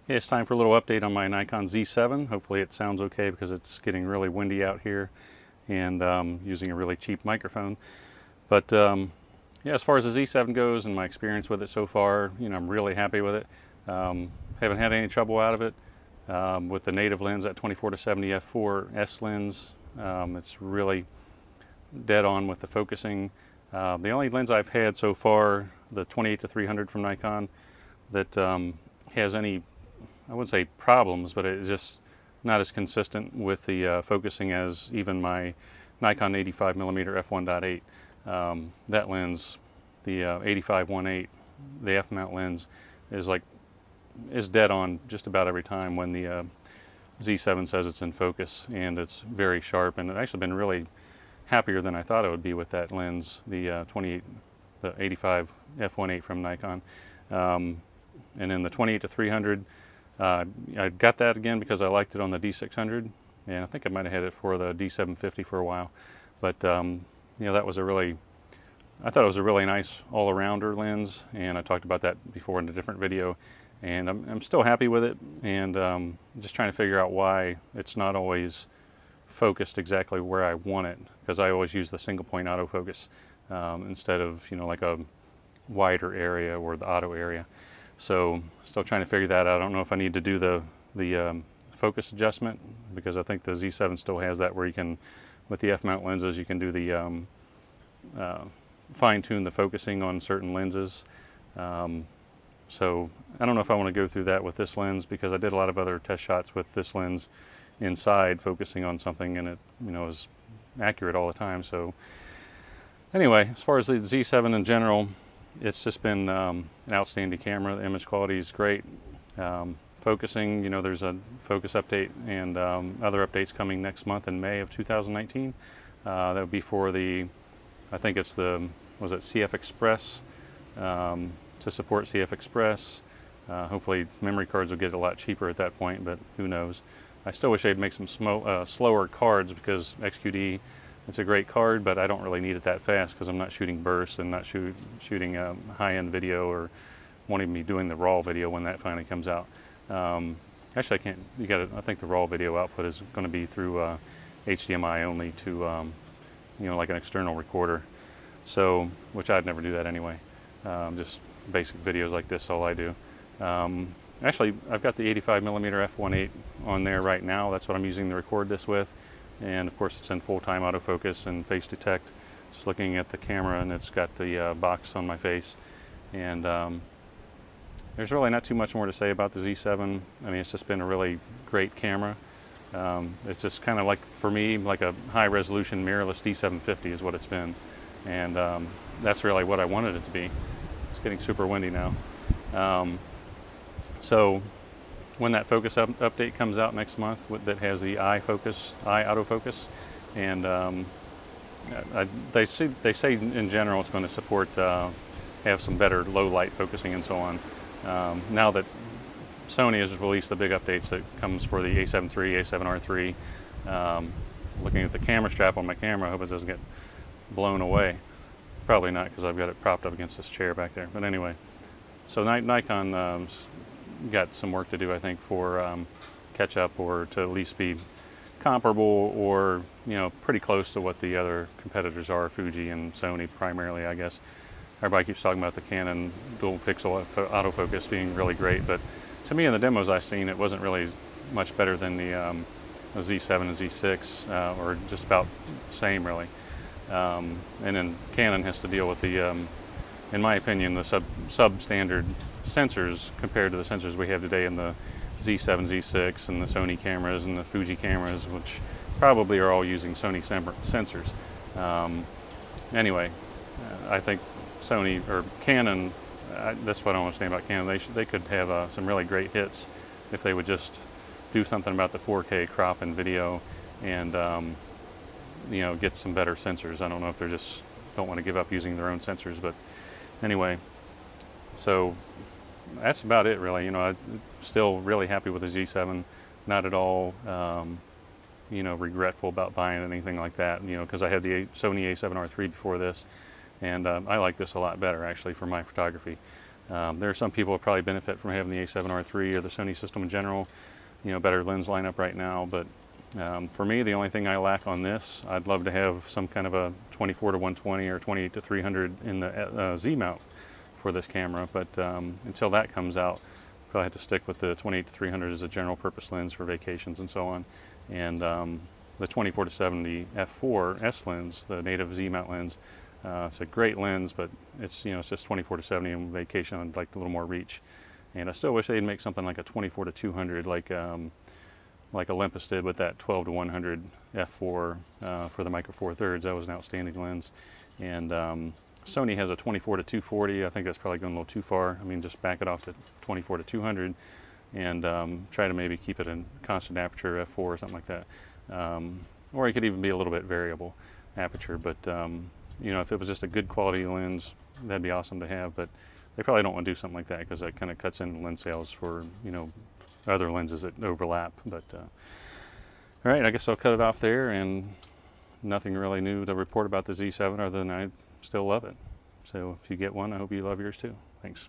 Hey, it's time for a little update on my Nikon Z7. Hopefully it sounds okay because it's getting really windy out here and using a really cheap microphone. But yeah, as far as the Z7 goes and my experience with it so far, I'm really happy with it. Haven't had any trouble out of it. With the native lens, that 24-70 f4S lens, it's really dead on with the focusing. The only lens I've had so far, the 28-300 from Nikon, that has any, I wouldn't say problems, but it's just not as consistent with the focusing as even my Nikon 85mm f1.8. That lens, the 85-1.8, the f-mount lens, is dead on just about every time when the Z7 says it's in focus, and it's very sharp. And I've actually been really happier than I thought it would be with that lens, the 85 f1.8 from Nikon. And then the 28-300. I got that again because I liked it on the D600, and I think I might have had it for the D750 for a while. But that was I thought it was a really nice all-arounder lens, and I talked about that before in a different video. And I'm still happy with it, and just trying to figure out why it's not always focused exactly where I want it, because I always use the single-point autofocus instead of like a wider area or the auto area. So still trying to figure that out. I don't know if I need to do the focus adjustment, because I think the Z7 still has that where you can, with the f-mount lenses, you can do the fine-tune the focusing on certain lenses. So I don't know if I want to go through that with this lens, because I did a lot of other test shots with this lens inside focusing on something, and it is accurate all the time. So anyway, as far as the Z7 in general, it's just been an outstanding camera. The image quality is great. Focusing, there's a focus update and other updates coming next month in May of 2019. That would be for I think it's CF Express, to support CF Express. Hopefully memory cards will get a lot cheaper at that point, but who knows. I still wish they'd make some slower cards, because XQD, it's a great card, but I don't really need it that fast because I'm not shooting bursts and not shooting high-end video, or won't even be doing the raw video when that finally comes out. Actually, I can't. I think the raw video output is going to be through HDMI only to, like an external recorder. So, which I'd never do that anyway. Just basic videos like this, all I do. Actually, I've got the 85mm f1.8 on there right now. That's what I'm using to record this with. And of course it's in full-time autofocus and face detect. Just looking at the camera, and it's got the box on my face. And there's really not too much more to say about the Z7. I mean, it's just been a really great camera. It's just kind of like, for me, like a high-resolution mirrorless D750 is what it's been. And that's really what I wanted it to be. It's getting super windy now. So when that focus update comes out next month, that has the eye autofocus, and they say in general it's going to support have some better low light focusing and so on. Now that Sony has released the big updates that comes for the A7 III, A7R III, looking at the camera strap on my camera, I hope it doesn't get blown away. Probably not, because I've got it propped up against this chair back there. But anyway, so Nikon got some work to do, I think, for catch up, or to at least be comparable, or pretty close to what the other competitors are, Fuji and Sony primarily, I guess. Everybody keeps talking about the Canon dual pixel autofocus being really great, but to me in the demos I've seen, it wasn't really much better than the Z7 and Z6, or just about the same really. And then Canon has to deal with the, in my opinion, the substandard sensors compared to the sensors we have today in the Z7, Z6, and the Sony cameras and the Fuji cameras, which probably are all using Sony sensors. Anyway, I think Sony or Canon, that's what I want to say about Canon. They could have some really great hits if they would just do something about the 4K crop and video, and get some better sensors. I don't know if they just don't want to give up using their own sensors, but anyway, so that's about it really. I'm still really happy with the Z7. Not at all, regretful about buying anything like that. Because I had the Sony A7R III before this, and I like this a lot better actually for my photography. There are some people who probably benefit from having the A7R III or the Sony system in general, you know, better lens lineup right now. But for me, the only thing I lack on this, I'd love to have some kind of a 24 to 120 or 28 to 300 in the Z mount for this camera. But until that comes out, probably have to stick with the 28 to 300 as a general purpose lens for vacations and so on. And the 24 to 70 f4 S lens, the native Z mount lens, it's a great lens, but it's, you know, it's just 24 to 70 on vacation. I'd like a little more reach, and I still wish they'd make something like a 24 to 200, like Olympus did with that 12 to 100 f4 for the Micro Four Thirds. That was an outstanding lens. And Sony has a 24 to 240. I think that's probably going a little too far. I mean, just back it off to 24 to 200, and try to maybe keep it in constant aperture f4 or something like that. Or it could even be a little bit variable aperture, but you know, if it was just a good quality lens, that'd be awesome to have. But they probably don't want to do something like that because that kind of cuts into lens sales for, you know, other lenses that overlap. But all right, I guess I'll cut it off there, and nothing really new to report about the Z7 other than I still love it. So if you get one, I hope you love yours too. Thanks.